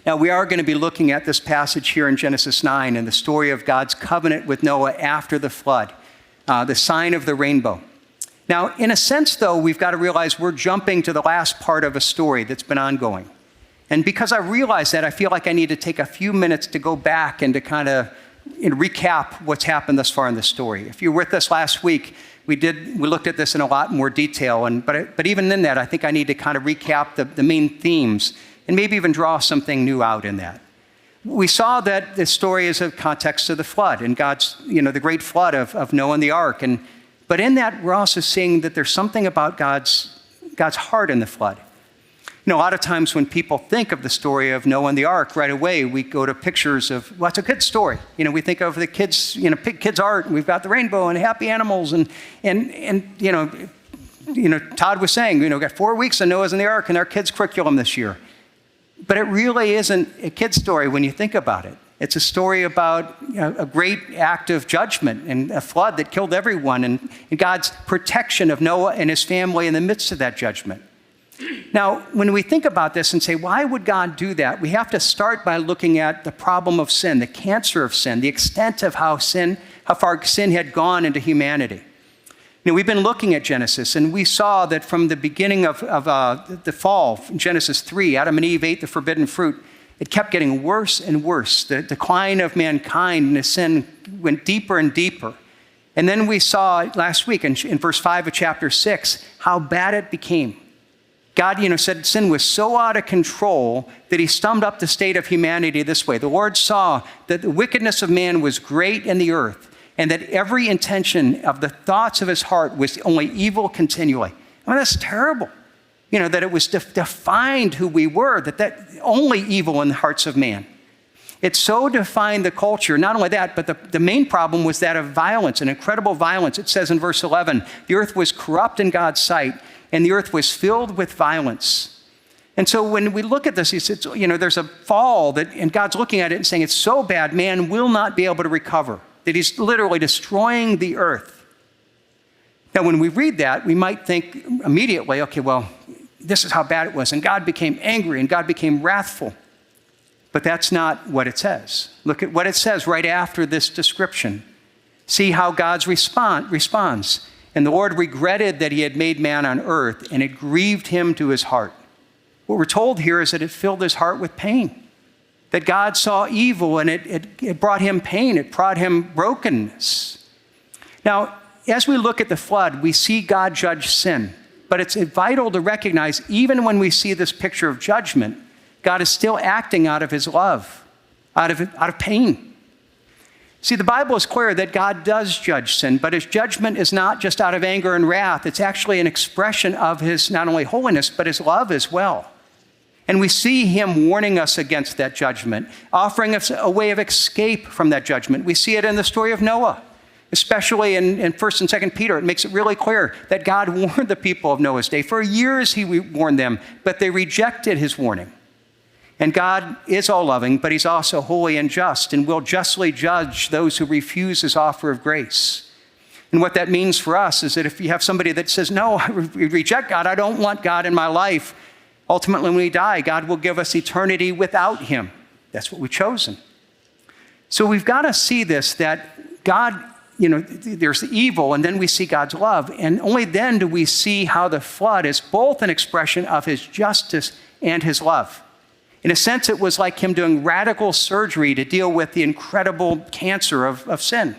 Now, we are going to be looking at this passage here in Genesis 9 and the story of God's covenant with Noah after the flood, the sign of the rainbow. Now, in a sense, though, we've got to realize we're jumping to the last part of a story that's been ongoing. And because I realize that, I feel like I need to take a few minutes to go back and to kind of recap what's happened thus far in the story. If you were with us last week, we looked at this in a lot more detail. But even in that, I think I need to kind of recap the main themes and maybe even draw something new out in that. We saw that this story is a context of the flood and God's, the great flood of Noah and the ark. But in that, we're also seeing that there's something about God's heart in the flood. A lot of times when people think of the story of Noah and the ark, right away we go to pictures of, well, it's a good story. We think of the kids, kids' art, and we've got the rainbow and happy animals, and Todd was saying, we've got 4 weeks of Noah's and the ark in our kids' curriculum this year. But it really isn't a kid's story when you think about it. It's a story about a great act of judgment and a flood that killed everyone and God's protection of Noah and his family in the midst of that judgment. Now, when we think about this and say, why would God do that? We have to start by looking at the problem of sin, the cancer of sin, the extent of how far sin had gone into humanity. We've been looking at Genesis, and we saw that from the beginning of the fall, Genesis 3, Adam and Eve ate the forbidden fruit. It kept getting worse and worse. The decline of mankind and the sin went deeper and deeper. And then we saw last week in verse 5 of chapter 6 how bad it became. God, said sin was so out of control that he summed up the state of humanity this way. The Lord saw that the wickedness of man was great in the earth and that every intention of the thoughts of his heart was only evil continually. That's terrible. That it was defined who we were, that only evil in the hearts of man. It so defined the culture. Not only that, but the main problem was that of violence, an incredible violence. It says in verse 11, the earth was corrupt in God's sight, and the earth was filled with violence. And so when we look at this, he says, there's a fall, and God's looking at it and saying it's so bad, man will not be able to recover, that he's literally destroying the earth. Now, when we read that, we might think immediately, okay, well, this is how bad it was, and God became angry, and God became wrathful. But that's not what it says. Look at what it says right after this description. See how God's responds. And the Lord regretted that he had made man on earth, and it grieved him to his heart. What we're told here is that it filled his heart with pain, that God saw evil, and it brought him pain. It brought him brokenness. Now, as we look at the flood, we see God judge sin. But it's vital to recognize, even when we see this picture of judgment, God is still acting out of his love, out of pain. See, the Bible is clear that God does judge sin, but his judgment is not just out of anger and wrath. It's actually an expression of his not only holiness, but his love as well. And we see him warning us against that judgment, offering us a way of escape from that judgment. We see it in the story of Noah, especially in 1st and 2nd Peter. It makes it really clear that God warned the people of Noah's day. For years he warned them, but they rejected his warning. And God is all-loving, but he's also holy and just, and will justly judge those who refuse his offer of grace. And what that means for us is that if you have somebody that says, no, I reject God, I don't want God in my life, ultimately when we die, God will give us eternity without him. That's what we've chosen. So we've got to see this, that God, there's the evil, and then we see God's love, and only then do we see how the flood is both an expression of his justice and his love. In a sense, it was like him doing radical surgery to deal with the incredible cancer of sin.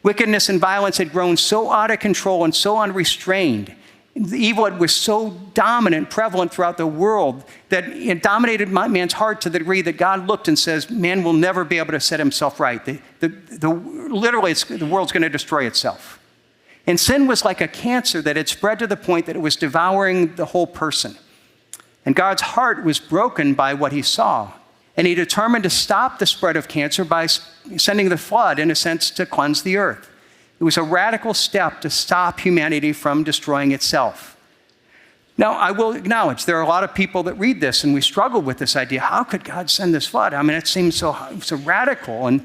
Wickedness and violence had grown so out of control and so unrestrained. The evil was so dominant, prevalent throughout the world, that it dominated man's heart to the degree that God looked and says, man will never be able to set himself right. Literally, the world's going to destroy itself. And sin was like a cancer that had spread to the point that it was devouring the whole person. And God's heart was broken by what he saw. And he determined to stop the spread of cancer by sending the flood, in a sense, to cleanse the earth. It was a radical step to stop humanity from destroying itself. Now, I will acknowledge there are a lot of people that read this, and we struggle with this idea. How could God send this flood? It seems so radical.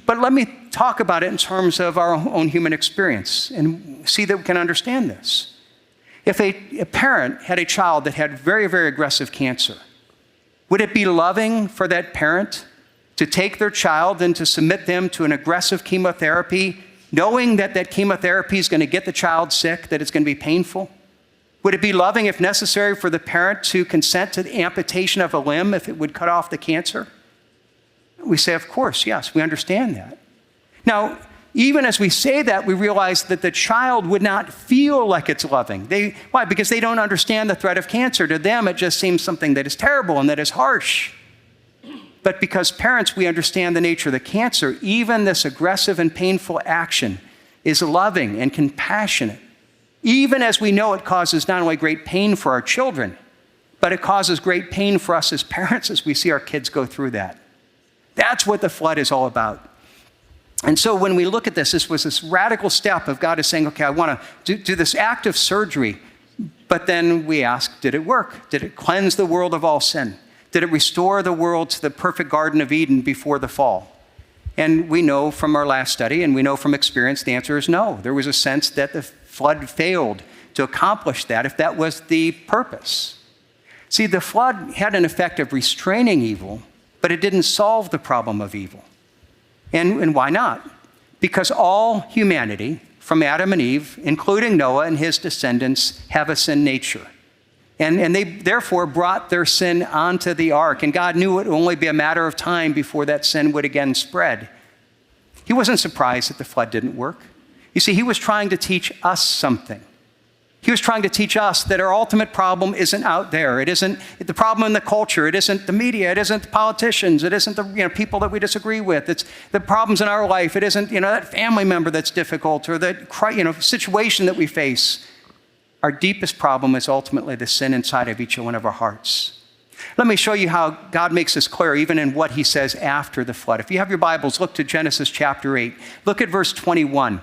But let me talk about it in terms of our own human experience and see that we can understand this. If a parent had a child that had very, very aggressive cancer, Would it be loving for that parent to take their child and to submit them to an aggressive chemotherapy, knowing that that chemotherapy is going to get the child sick, that it's going to be painful? Would it be loving, if necessary, for the parent to consent to the amputation of a limb if it would cut off the cancer? We say, of course, yes, we understand that. Now, even as we say that, we realize that the child would not feel like it's loving. Why? Because they don't understand the threat of cancer. To them, it just seems something that is terrible and that is harsh. But because parents, we understand the nature of the cancer, even this aggressive and painful action is loving and compassionate, even as we know it causes not only great pain for our children, but it causes great pain for us as parents as we see our kids go through that. That's what the flood is all about. And so when we look at this, this was this radical step of God is saying, okay, I want to do this act of surgery. But then we ask, did it work? Did it cleanse the world of all sin? Did it restore the world to the perfect Garden of Eden before the fall? And we know from our last study, and we know from experience, the answer is no. There was a sense that the flood failed to accomplish that, if that was the purpose. See, the flood had an effect of restraining evil, but it didn't solve the problem of evil. And why not? Because all humanity, from Adam and Eve, including Noah and his descendants, have a sin nature. And they therefore brought their sin onto the ark. And God knew it would only be a matter of time before that sin would again spread. He wasn't surprised that the flood didn't work. You see, he was trying to teach us something. He was trying to teach us that our ultimate problem isn't out there. It isn't the problem in the culture. It isn't the media. It isn't the politicians. It isn't the people that we disagree with. It's the problems in our life. It isn't that family member that's difficult or that situation that we face. Our deepest problem is ultimately the sin inside of each one of our hearts. Let me show you how God makes this clear, even in what he says after the flood. If you have your Bibles, look to Genesis chapter 8. Look at verse 21.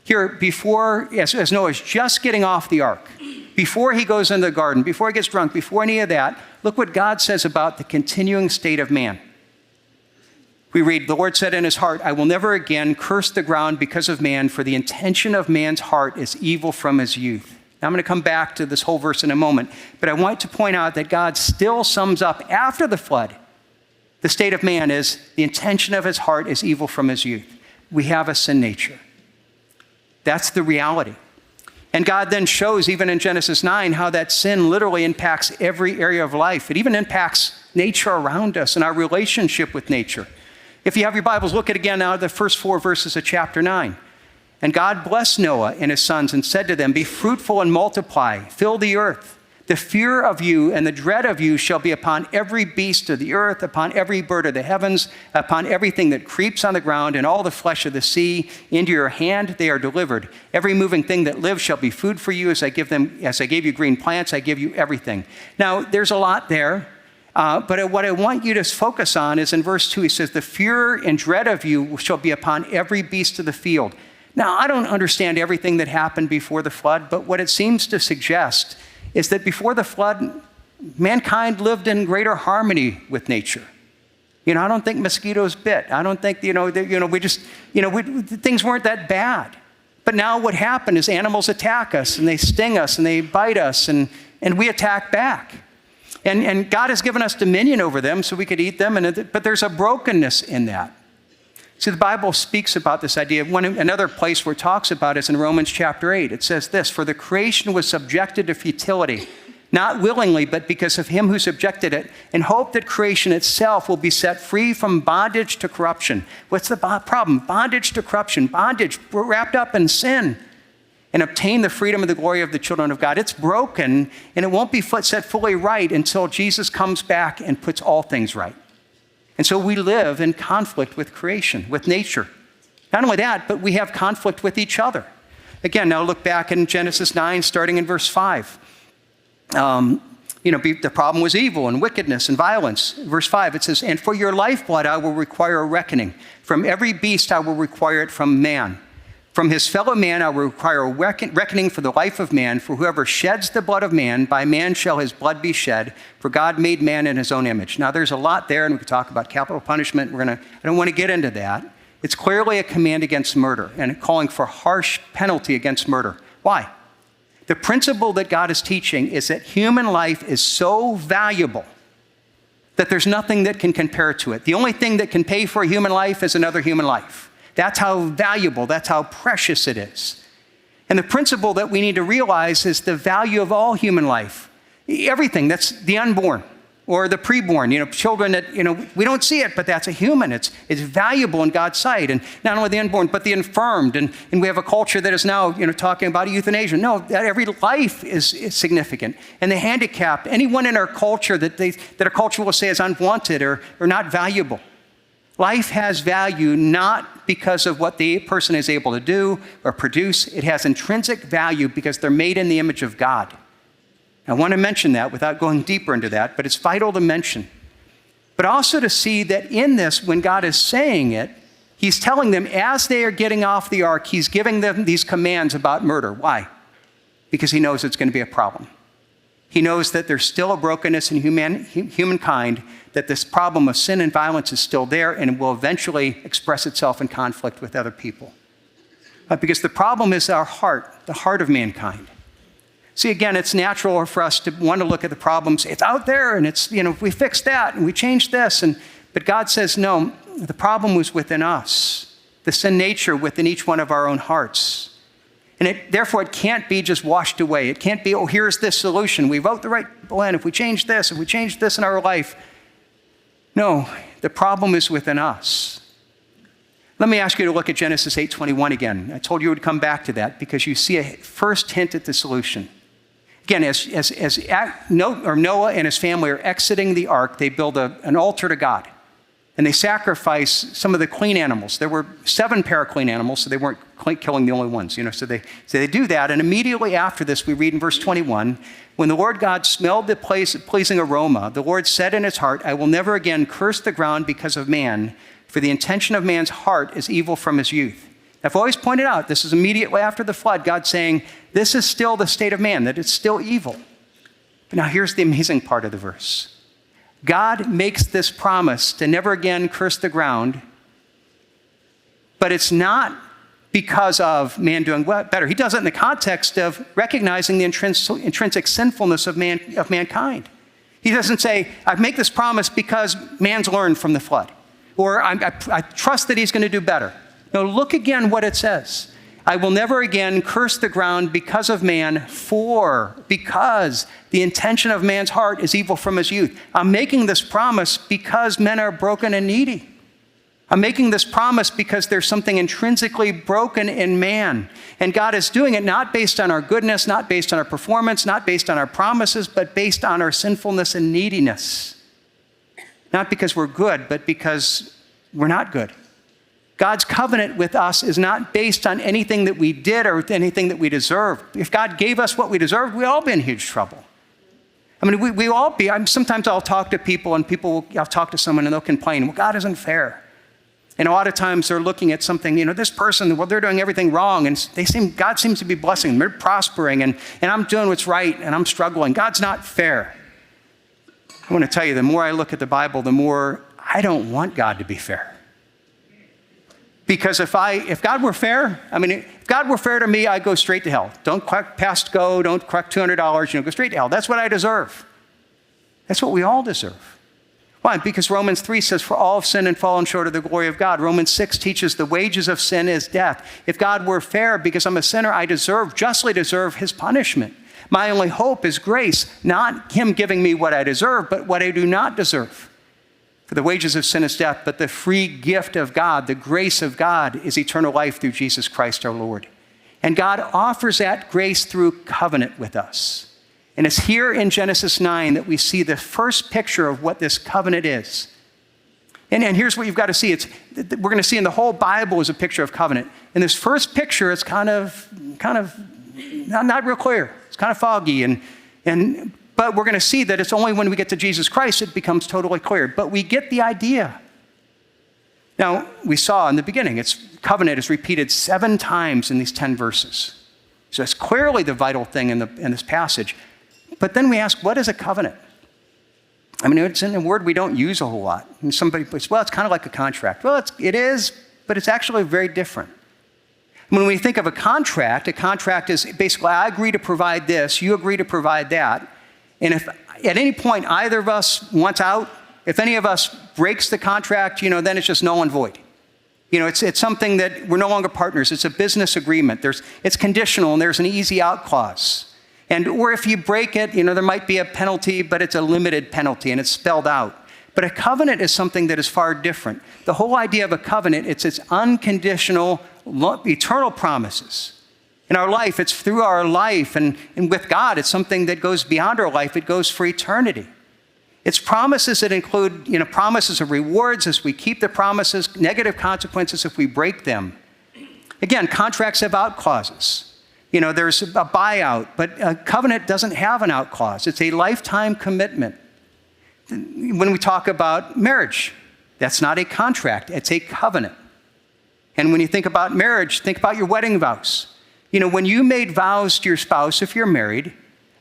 Here, before, as Noah's just getting off the ark, before he goes into the garden, before he gets drunk, before any of that, look what God says about the continuing state of man. We read, the Lord said in his heart, I will never again curse the ground because of man, for the intention of man's heart is evil from his youth. Now I'm going to come back to this whole verse in a moment, but I want to point out that God still sums up after the flood. The state of man is the intention of his heart is evil from his youth. We have a sin nature. That's the reality. And God then shows, even in Genesis 9, how that sin literally impacts every area of life. It even impacts nature around us and our relationship with nature. If you have your Bibles, look at again now the first 4 verses of chapter 9. And God blessed Noah and his sons and said to them, be fruitful and multiply, fill the earth. The fear of you and the dread of you shall be upon every beast of the earth, upon every bird of the heavens, upon everything that creeps on the ground, and all the flesh of the sea. Into your hand they are delivered. Every moving thing that lives shall be food for you. As I gave you green plants, I give you everything. Now, there's a lot there, but what I want you to focus on is in verse 2, he says, the fear and dread of you shall be upon every beast of the field. Now, I don't understand everything that happened before the flood, but what it seems to suggest is that before the flood, mankind lived in greater harmony with nature. I don't think mosquitoes bit. I don't think, things weren't that bad. But now what happened is animals attack us and they sting us and they bite us and we attack back. And God has given us dominion over them so we could eat them, but there's a brokenness in that. See, the Bible speaks about this idea. Another place where it talks about it is in Romans chapter 8. It says this, for the creation was subjected to futility, not willingly, but because of him who subjected it, in hope that creation itself will be set free from bondage to corruption. What's the problem? Bondage to corruption, bondage wrapped up in sin, and obtain the freedom and the glory of the children of God. It's broken, and it won't be set fully right until Jesus comes back and puts all things right. And so we live in conflict with creation, with nature. Not only that, but we have conflict with each other. Again, now look back in Genesis 9, starting in verse 5. The problem was evil and wickedness and violence. Verse 5, it says, and for your lifeblood I will require a reckoning. From every beast I will require it from man. From his fellow man I will require a reckoning for the life of man. For whoever sheds the blood of man, by man shall his blood be shed. For God made man in his own image. Now there's a lot there, and we could talk about capital punishment. I don't want to get into that. It's clearly a command against murder and calling for harsh penalty against murder. Why? The principle that God is teaching is that human life is so valuable that there's nothing that can compare to it. The only thing that can pay for a human life is another human life. That's how valuable, that's how precious it is. And the principle that we need to realize is the value of all human life. Everything, that's the unborn or the preborn, children that, we don't see it, but that's a human. It's valuable in God's sight. And not only the unborn, but the infirmed. And we have a culture that is now, talking about euthanasia. No, that every life is significant. And the handicapped, anyone in our culture that our culture will say is unwanted or not valuable. Life has value not because of what the person is able to do or produce. It has intrinsic value because they're made in the image of God. I want to mention that without going deeper into that, but it's vital to mention. But also to see that in this, when God is saying it, he's telling them as they are getting off the ark, he's giving them these commands about murder. Why? Because he knows it's going to be a problem. He knows that there's still a brokenness in humankind, that this problem of sin and violence is still there and will eventually express itself in conflict with other people. Because the problem is our heart, the heart of mankind. See, again, it's natural for us to want to look at the problems. It's out there, and it's, we fix that, and we change this. But God says, no, the problem was within us, the sin nature within each one of our own hearts. And therefore, it can't be just washed away. It can't be, here's this solution. We vote the right people in. If we change this in our life. No, the problem is within us. Let me ask you to look at Genesis 8:21 again. I told you would come back to that because you see a first hint at the solution. Again, as Noah and his family are exiting the ark, they build an altar to God. And they sacrifice some of the clean animals. There were 7 pair of clean animals, so they weren't killing the only ones. So they do that. And immediately after this, we read in verse 21, when the Lord God smelled the pleasing aroma, the Lord said in his heart, I will never again curse the ground because of man, for the intention of man's heart is evil from his youth. I've always pointed out, this is immediately after the flood, God saying, this is still the state of man, that it's still evil. But now here's the amazing part of the verse. God makes this promise to never again curse the ground, but it's not because of man doing better. He does it in the context of recognizing the intrinsic sinfulness of mankind. He doesn't say, I make this promise because man's learned from the flood, or I trust that he's going to do better. No, look again what it says. I will never again curse the ground because of man, because the intention of man's heart is evil from his youth. I'm making this promise because men are broken and needy. I'm making this promise because there's something intrinsically broken in man. And God is doing it not based on our goodness, not based on our performance, not based on our promises, but based on our sinfulness and neediness. Not because we're good, but because we're not good. God's covenant with us is not based on anything that we did or anything that we deserve. If God gave us what we deserved, we'd all be in huge trouble. I mean, we all be. Sometimes I'll talk to people and I'll talk to someone and they'll complain, well, God isn't fair. And a lot of times they're looking at something, this person, well, they're doing everything wrong. And God seems to be blessing them. They're prospering and I'm doing what's right and I'm struggling. God's not fair. I want to tell you, the more I look at the Bible, the more I don't want God to be fair. Because if God were fair, if God were fair to me, I'd go straight to hell. Don't collect past go, don't collect $200, go straight to hell. That's what I deserve. That's what we all deserve. Why? Because Romans 3 says, for all have sinned and fallen short of the glory of God. Romans 6 teaches the wages of sin is death. If God were fair, because I'm a sinner, I justly deserve his punishment. My only hope is grace, not him giving me what I deserve, but what I do not deserve. For the wages of sin is death, but the free gift of God, the grace of God, is eternal life through Jesus Christ our Lord. And God offers that grace through covenant with us. And it's here in Genesis 9 that we see the first picture of what this covenant is. And here's what you've got to see. We're going to see in the whole Bible is a picture of covenant. In this first picture, it's kind of not real clear. It's kind of foggy. But we're going to see that it's only when we get to Jesus Christ it becomes totally clear. But we get the idea. Now, we saw in the beginning, covenant is repeated 7 times in these 10 verses. So it's clearly the vital thing in this passage. But then we ask, what is a covenant? It's in a word we don't use a whole lot. And somebody puts, well, it's kind of like a contract. Well, it is, but it's actually very different. When we think of a contract is basically, I agree to provide this, you agree to provide that. And if at any point either of us wants out, If any of us breaks the contract, then it's just null and void. It's something that we're no longer partners. It's a business agreement. It's conditional, and there's an easy out clause. Or if you break it, there might be a penalty, but it's a limited penalty, and it's spelled out. But a covenant is something that is far different. The whole idea of a covenant, it's unconditional, eternal promises. In our life, it's through our life, and with God, it's something that goes beyond our life. It goes for eternity. It's promises that include, promises of rewards as we keep the promises, negative consequences if we break them. Again, contracts have out clauses. There's a buyout, but a covenant doesn't have an out clause. It's a lifetime commitment. When we talk about marriage, that's not a contract, it's a covenant. And when you think about marriage, think about your wedding vows. When you made vows to your spouse, if you're married,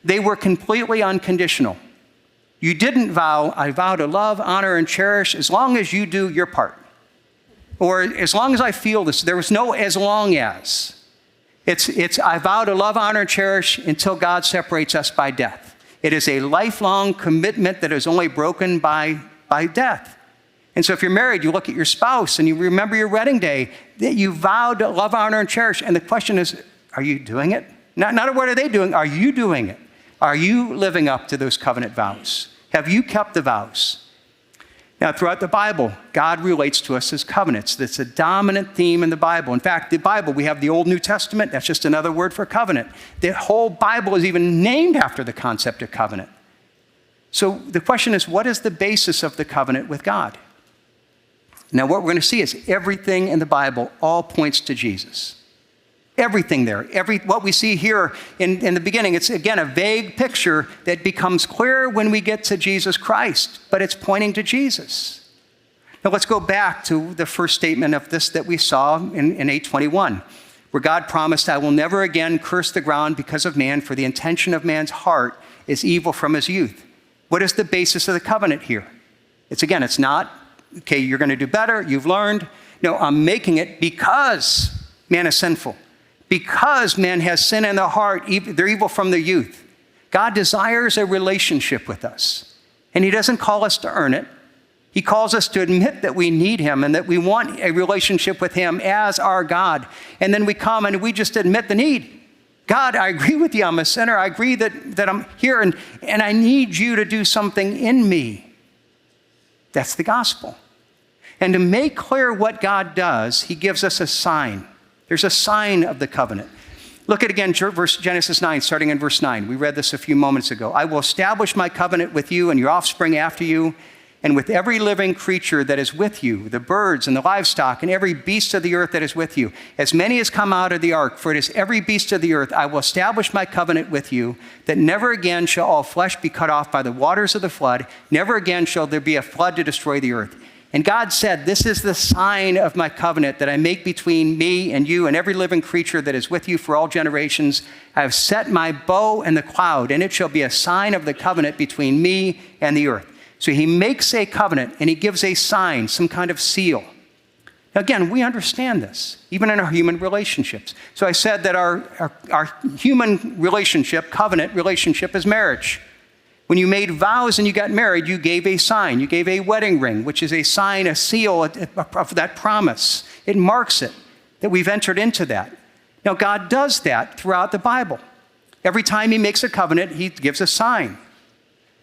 they were completely unconditional. You didn't vow, I vow to love, honor, and cherish as long as you do your part. Or as long as I feel this. There was no as long as. It's I vow to love, honor, and cherish until God separates us by death. It is a lifelong commitment that is only broken by death. And so if you're married, you look at your spouse and you remember your wedding day, that you vowed to love, honor, and cherish. And the question is, are you doing it? Not what are they doing, are you doing it? Are you living up to those covenant vows? Have you kept the vows? Now, throughout the Bible, God relates to us as covenants. That's a dominant theme in the Bible. In fact, the Bible, we have the Old New Testament. That's just another word for covenant. The whole Bible is even named after the concept of covenant. So the question is, what is the basis of the covenant with God? Now, what we're going to see is everything in the Bible all points to Jesus. Everything there. What we see here in the beginning, it's again a vague picture that becomes clear when we get to Jesus Christ, but it's pointing to Jesus. Now let's go back to the first statement of this that we saw in 8:21, where God promised, I will never again curse the ground because of man, for the intention of man's heart is evil from his youth. What is the basis of the covenant here? It's not, okay, you're going to do better, you've learned. No, I'm making it because man is sinful. Because man has sin in their heart, they're evil from their youth. God desires a relationship with us. And he doesn't call us to earn it. He calls us to admit that we need him and that we want a relationship with him as our God. And then we come and we just admit the need. God, I agree with you, I'm a sinner. I agree that I'm here and I need you to do something in me. That's the gospel. And to make clear what God does, he gives us a sign. There's a sign of the covenant. Look at again Genesis 9, starting in verse 9. We read this a few moments ago. I will establish my covenant with you and your offspring after you, and with every living creature that is with you, the birds and the livestock and every beast of the earth that is with you, as many as come out of the ark, for it is every beast of the earth. I will establish my covenant with you, that never again shall all flesh be cut off by the waters of the flood. Never again shall there be a flood to destroy the earth. And God said, this is the sign of my covenant that I make between me and you and every living creature that is with you for all generations. I have set my bow in the cloud, and it shall be a sign of the covenant between me and the earth. So he makes a covenant, and he gives a sign, some kind of seal. Now again, we understand this, even in our human relationships. So I said that our human relationship, covenant relationship, is marriage. When you made vows and you got married, you gave a sign. You gave a wedding ring, which is a sign, a seal of that promise. It marks it, that we've entered into that. Now, God does that throughout the Bible. Every time he makes a covenant, he gives a sign.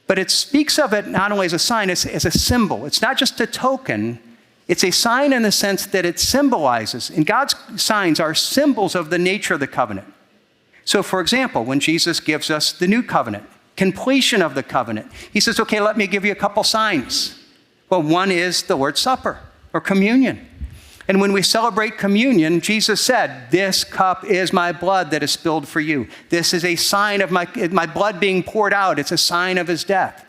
But it speaks of it not only as a sign, as a symbol. It's not just a token. It's a sign in the sense that it symbolizes. And God's signs are symbols of the nature of the covenant. So, for example, when Jesus gives us the new covenant, completion of the covenant, he says, okay, let me give you a couple signs. Well, one is the Lord's Supper or communion. And when we celebrate communion, Jesus said, this cup is my blood that is spilled for you. This is a sign of my blood being poured out. It's a sign of his death.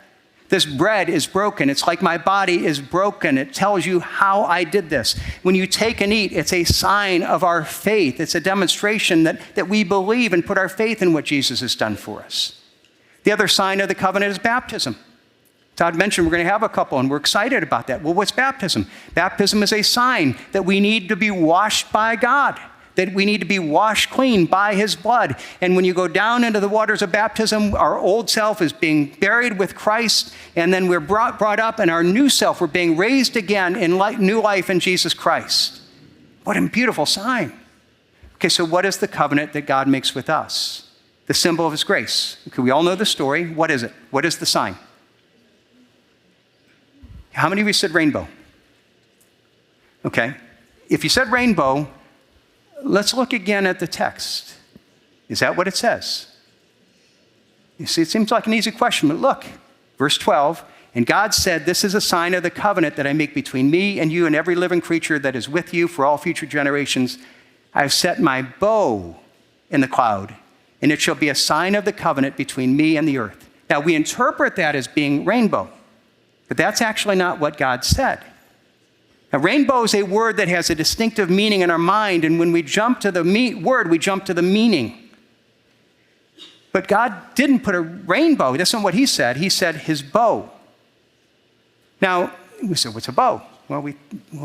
This bread is broken. It's like my body is broken. It tells you how I did this. When you take and eat, it's a sign of our faith. It's a demonstration that we believe and put our faith in what Jesus has done for us. The other sign of the covenant is baptism. Todd mentioned we're going to have a couple, and we're excited about that. Well, what's baptism? Baptism is a sign that we need to be washed by God, that we need to be washed clean by his blood. And when you go down into the waters of baptism, our old self is being buried with Christ, and then we're brought up, and our new self, we're being raised again in new life in Jesus Christ. What a beautiful sign. Okay, so what is the covenant that God makes with us? The symbol of his grace. Okay, we all know the story. What is it? What is the sign? How many of you said rainbow? Okay, if you said rainbow, let's look again at the text. Is that what it says? You see, it seems like an easy question, but look, verse 12, and God said, this is a sign of the covenant that I make between me and you and every living creature that is with you for all future generations. I have set my bow in the cloud, and it shall be a sign of the covenant between me and the earth. Now, we interpret that as being rainbow, but that's actually not what God said. Now, rainbow is a word that has a distinctive meaning in our mind, and when we jump to the word, we jump to the meaning. But God didn't put a rainbow. That's not what he said. He said his bow. Now, we said, what's a bow? Well, what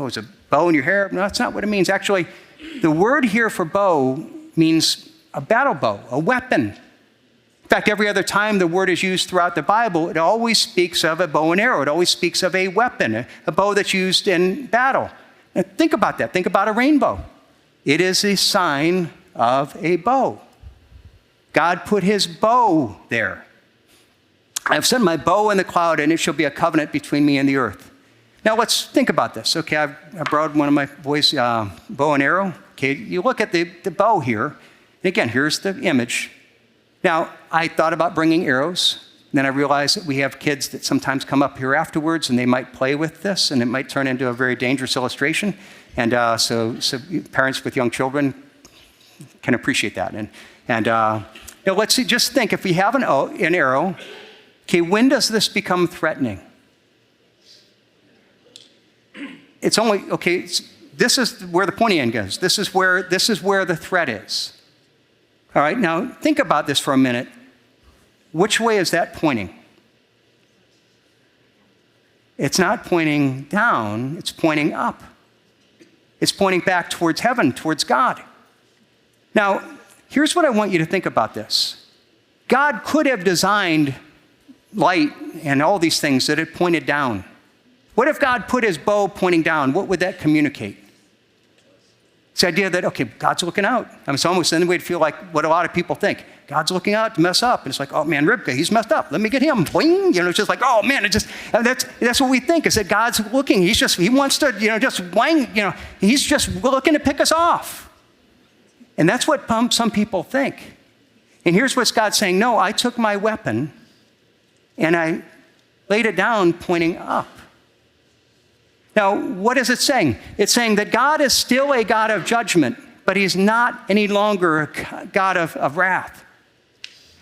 was a bow in your hair? No, that's not what it means. Actually, the word here for bow means a battle bow, a weapon. In fact, every other time the word is used throughout the Bible, it always speaks of a bow and arrow. It always speaks of a weapon, a bow that's used in battle. Now, think about that. Think about a rainbow. It is a sign of a bow. God put his bow there. I've set my bow in the cloud, and it shall be a covenant between me and the earth. Now, let's think about this. Okay, I borrowed one of my boys' bow and arrow. Okay, you look at the bow here. And again, here's the image. Now, I thought about bringing arrows. Then I realized that we have kids that sometimes come up here afterwards, and they might play with this, and it might turn into a very dangerous illustration. And so parents with young children can appreciate that. Now let's see, just think, if we have an arrow, okay, when does this become threatening? It's only, okay, this is where the pointy end goes. This is where the threat is. All right, now think about this for a minute. Which way is that pointing? It's not pointing down, it's pointing up. It's pointing back towards heaven, towards God. Now, here's what I want you to think about this. God could have designed light and all these things that it pointed down. What if God put his bow pointing down? What would that communicate? It's the idea that, okay, God's looking out. I mean, it's almost then we'd feel like what a lot of people think. God's looking out to mess up. And it's like, oh man, Ribka, he's messed up. Let me get him. Boing. It's just like, oh man, that's what we think, is that God's looking. He wants to, just wang, he's just looking to pick us off. And that's what some people think. And here's what God's saying. No, I took my weapon and I laid it down pointing up. Now, what is it saying? It's saying that God is still a God of judgment, but he's not any longer a God of wrath.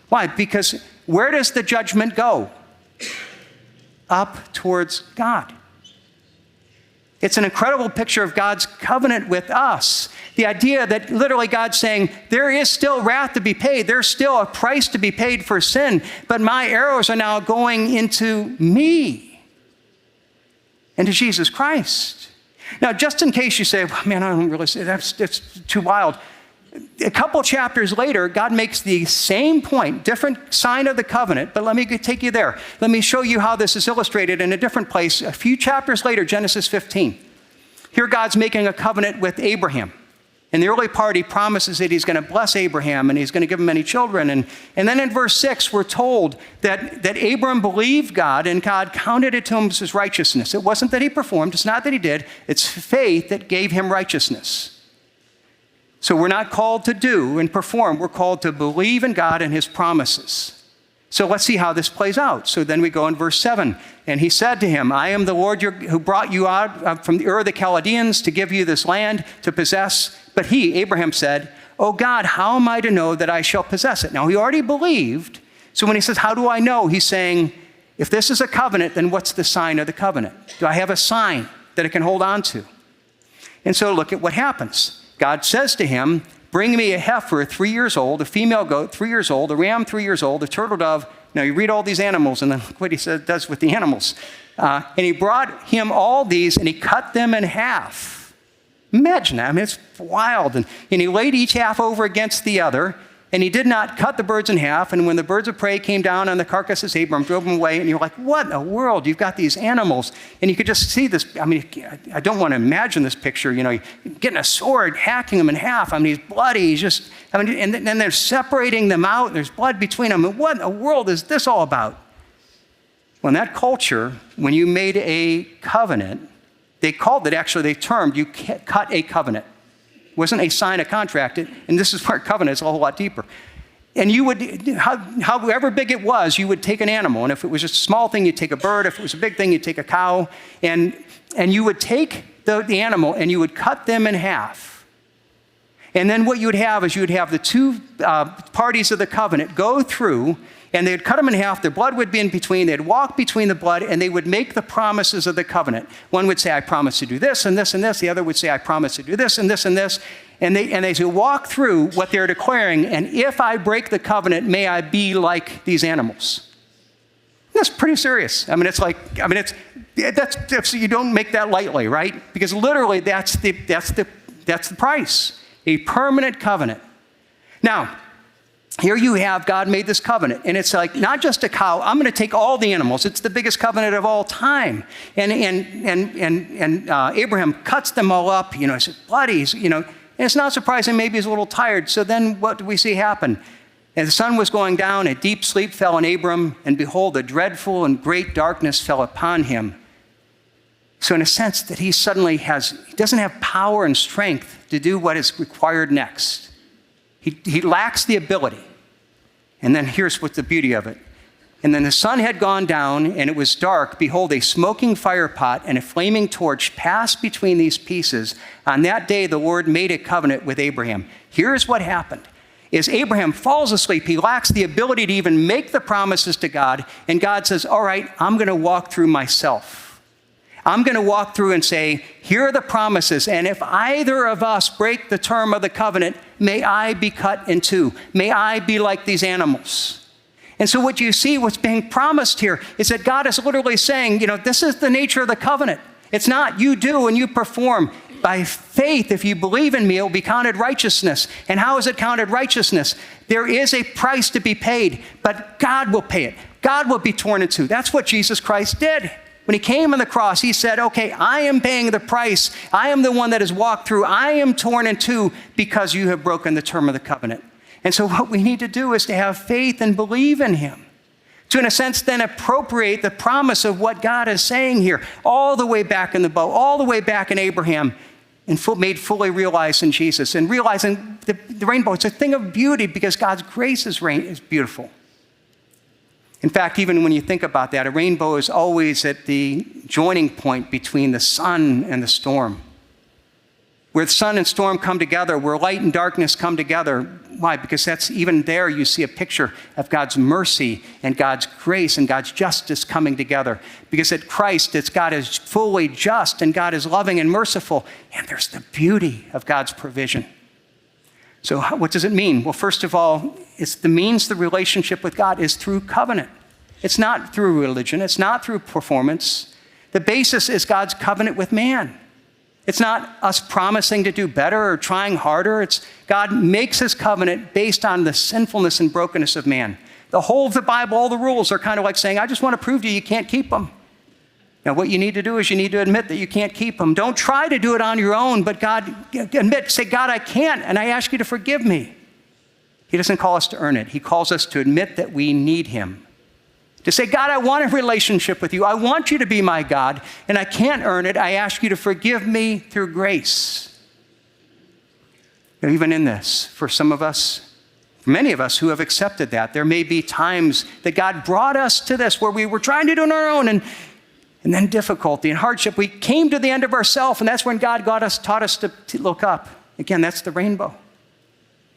Why? Because where does the judgment go? Up towards God. It's an incredible picture of God's covenant with us. The idea that literally God's saying, there is still wrath to be paid. There's still a price to be paid for sin, but my arrows are now going into me. Into Jesus Christ. Now, just in case you say, well, man, I don't really see that's too wild. A couple chapters later, God makes the same point, different sign of the covenant, but let me take you there. Let me show you how this is illustrated in a different place. A few chapters later, Genesis 15. Here, God's making a covenant with Abraham. In the early part, he promises that he's going to bless Abraham and he's going to give him many children. And then in verse 6, we're told that Abram believed God and God counted it to him as righteousness. It wasn't that he performed. It's not that he did. It's faith that gave him righteousness. So we're not called to do and perform. We're called to believe in God and his promises. So let's see how this plays out. So then we go in verse 7. And he said to him, I am the Lord who brought you out from the Ur of the Chaldeans to give you this land to possess. But he, Abraham, said, oh God, how am I to know that I shall possess it? Now, he already believed. So when he says, how do I know? He's saying, if this is a covenant, then what's the sign of the covenant? Do I have a sign that I can hold on to? And so look at what happens. God says to him, bring me a heifer 3 years old, a female goat 3 years old, a ram 3 years old, a turtle dove. Now you read all these animals and then look what he does with the animals. And he brought him all these and he cut them in half. Imagine that. I mean, it's wild. And he laid each half over against the other, and he did not cut the birds in half. And when the birds of prey came down on the carcasses, Abram drove them away. And you're like, what in the world? You've got these animals. And you could just see this. I mean, I don't want to imagine this picture. Getting a sword, hacking them in half. I mean, he's bloody. And then they're separating them out. And there's blood between them. And what in the world is this all about? Well, in that culture, when you made a covenant, they termed you cut a covenant. It wasn't a sign of contract, and this is where covenant is a whole lot deeper. And you would, however big it was, you would take an animal, and if it was just a small thing, you'd take a bird. If it was a big thing, you'd take a cow, and you would take the animal and you would cut them in half. And then what you would have is you would have the two parties of the covenant go through, and they'd cut them in half. Their blood would be in between. They'd walk between the blood, and they would make the promises of the covenant. One would say, I promise to do this and this and this. The other would say, I promise to do this and this and this. And they would walk through what they're declaring, and if I break the covenant, may I be like these animals. That's pretty serious. I mean, that's you don't make that lightly, right? Because literally that's the price. A permanent covenant. Now, here you have God made this covenant, and it's like not just a cow. I'm going to take all the animals. It's the biggest covenant of all time, and Abraham cuts them all up. It's bloody. And it's not surprising. Maybe he's a little tired. So then, what do we see happen? As the sun was going down, a deep sleep fell on Abram, and behold, a dreadful and great darkness fell upon him. So, in a sense, that he doesn't have power and strength to do what is required next. He lacks the ability. And then here's what's the beauty of it. And then the sun had gone down, and it was dark. Behold, a smoking fire pot and a flaming torch passed between these pieces. On that day, the Lord made a covenant with Abraham. Here's what happened. Is Abraham falls asleep. He lacks the ability to even make the promises to God. And God says, all right, I'm going to walk through myself. I'm going to walk through and say, here are the promises. And if either of us break the term of the covenant, may I be cut in two. May I be like these animals. And so what you see, what's being promised here is that God is literally saying, this is the nature of the covenant. It's not you do and you perform. By faith, if you believe in me, it will be counted righteousness. And how is it counted righteousness? There is a price to be paid, but God will pay it. God will be torn in two. That's what Jesus Christ did. When he came on the cross, he said, okay, I am paying the price. I am the one that has walked through. I am torn in two because you have broken the term of the covenant. And so what we need to do is to have faith and believe in him. To, in a sense, then appropriate the promise of what God is saying here, all the way back in the bow, all the way back in Abraham, and made fully realized in Jesus. And realizing the rainbow, it's a thing of beauty because God's grace is beautiful. In fact, even when you think about that, a rainbow is always at the joining point between the sun and the storm. Where the sun and storm come together, where light and darkness come together. Why? Because that's even there you see a picture of God's mercy and God's grace and God's justice coming together. Because at Christ, God is fully just and God is loving and merciful. And there's the beauty of God's provision. So what does it mean? Well, first of all, it's the means the relationship with God is through covenant. It's not through religion. It's not through performance. The basis is God's covenant with man. It's not us promising to do better or trying harder. It's God makes his covenant based on the sinfulness and brokenness of man. The whole of the Bible, all the rules are kind of like saying, I just want to prove to you can't keep them. Now, what you need to do is you need to admit that you can't keep them. Don't try to do it on your own, but say, God, I can't, and I ask you to forgive me. He doesn't call us to earn it. He calls us to admit that we need him. To say, God, I want a relationship with you. I want you to be my God, and I can't earn it. I ask you to forgive me through grace. Now, even in this, for some of us, for many of us who have accepted that, there may be times that God brought us to this where we were trying to do it on our own, and then difficulty and hardship. We came to the end of ourselves, and that's when God taught us to look up. Again, that's the rainbow.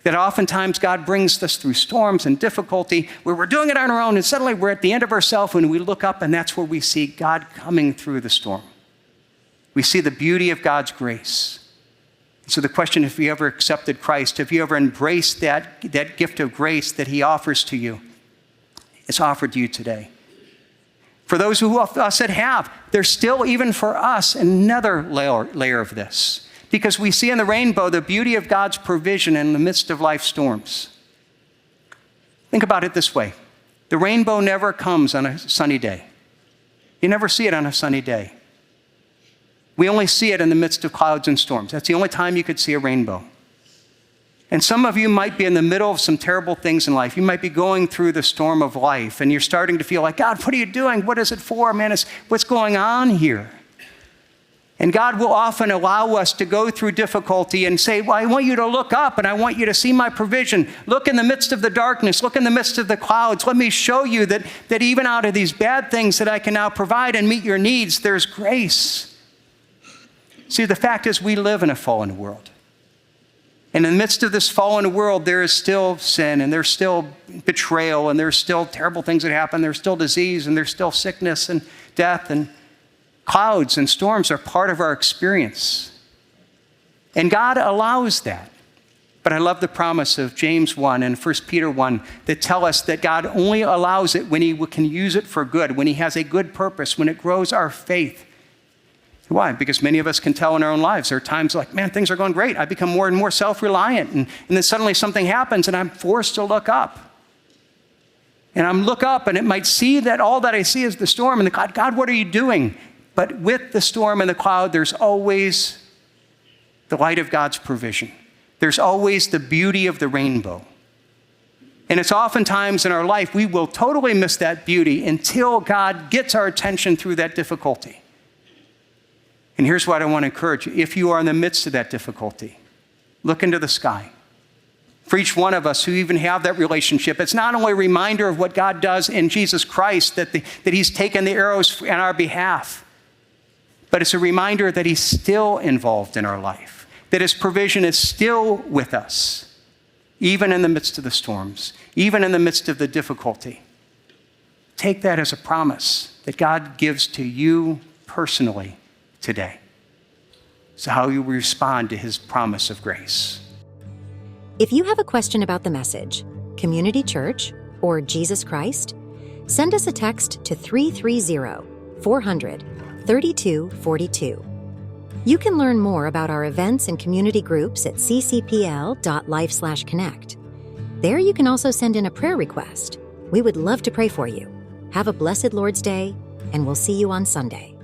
That oftentimes God brings us through storms and difficulty where we're doing it on our own, and suddenly we're at the end of ourselves when we look up, and that's where we see God coming through the storm. We see the beauty of God's grace. So the question, if you ever accepted Christ, if you ever embraced that gift of grace that he offers to you, it's offered to you today. For those of us that have, there's still, even for us, another layer of this. because we see in the rainbow the beauty of God's provision in the midst of life's storms. Think about it this way. The rainbow never comes on a sunny day. You never see it on a sunny day. We only see it in the midst of clouds and storms. That's the only time you could see a rainbow. And some of you might be in the middle of some terrible things in life. You might be going through the storm of life, and you're starting to feel like, God, what are you doing? What is it for, man? What's going on here? And God will often allow us to go through difficulty and say, well, I want you to look up, and I want you to see my provision. Look in the midst of the darkness. Look in the midst of the clouds. Let me show you that even out of these bad things that I can now provide and meet your needs, there's grace. See, the fact is we live in a fallen world. And in the midst of this fallen world, there is still sin, and there's still betrayal, and there's still terrible things that happen. There's still disease, and there's still sickness and death, and clouds and storms are part of our experience. And God allows that. But I love the promise of James 1 and 1 Peter 1 that tell us that God only allows it when he can use it for good, when he has a good purpose, when it grows our faith. Why? Because many of us can tell in our own lives. There are times like, man, things are going great. I become more and more self-reliant. And then suddenly something happens and I'm forced to look up. And I'm look up and it might see that all that I see is the storm. And God, what are you doing? But with the storm and the cloud, there's always the light of God's provision. There's always the beauty of the rainbow. And it's oftentimes in our life, we will totally miss that beauty until God gets our attention through that difficulty. And here's what I want to encourage you. If you are in the midst of that difficulty, look into the sky. For each one of us who even have that relationship, it's not only a reminder of what God does in Jesus Christ, that he's taken the arrows on our behalf, but it's a reminder that he's still involved in our life, that his provision is still with us, even in the midst of the storms, even in the midst of the difficulty. Take that as a promise that God gives to you personally today. So how you respond to his promise of grace. If you have a question about the message, Community Church, or Jesus Christ, send us a text to 330-400-3242. You can learn more about our events and community groups at ccpl.life/connect. There you can also send in a prayer request. We would love to pray for you. Have a blessed Lord's Day, and we'll see you on Sunday.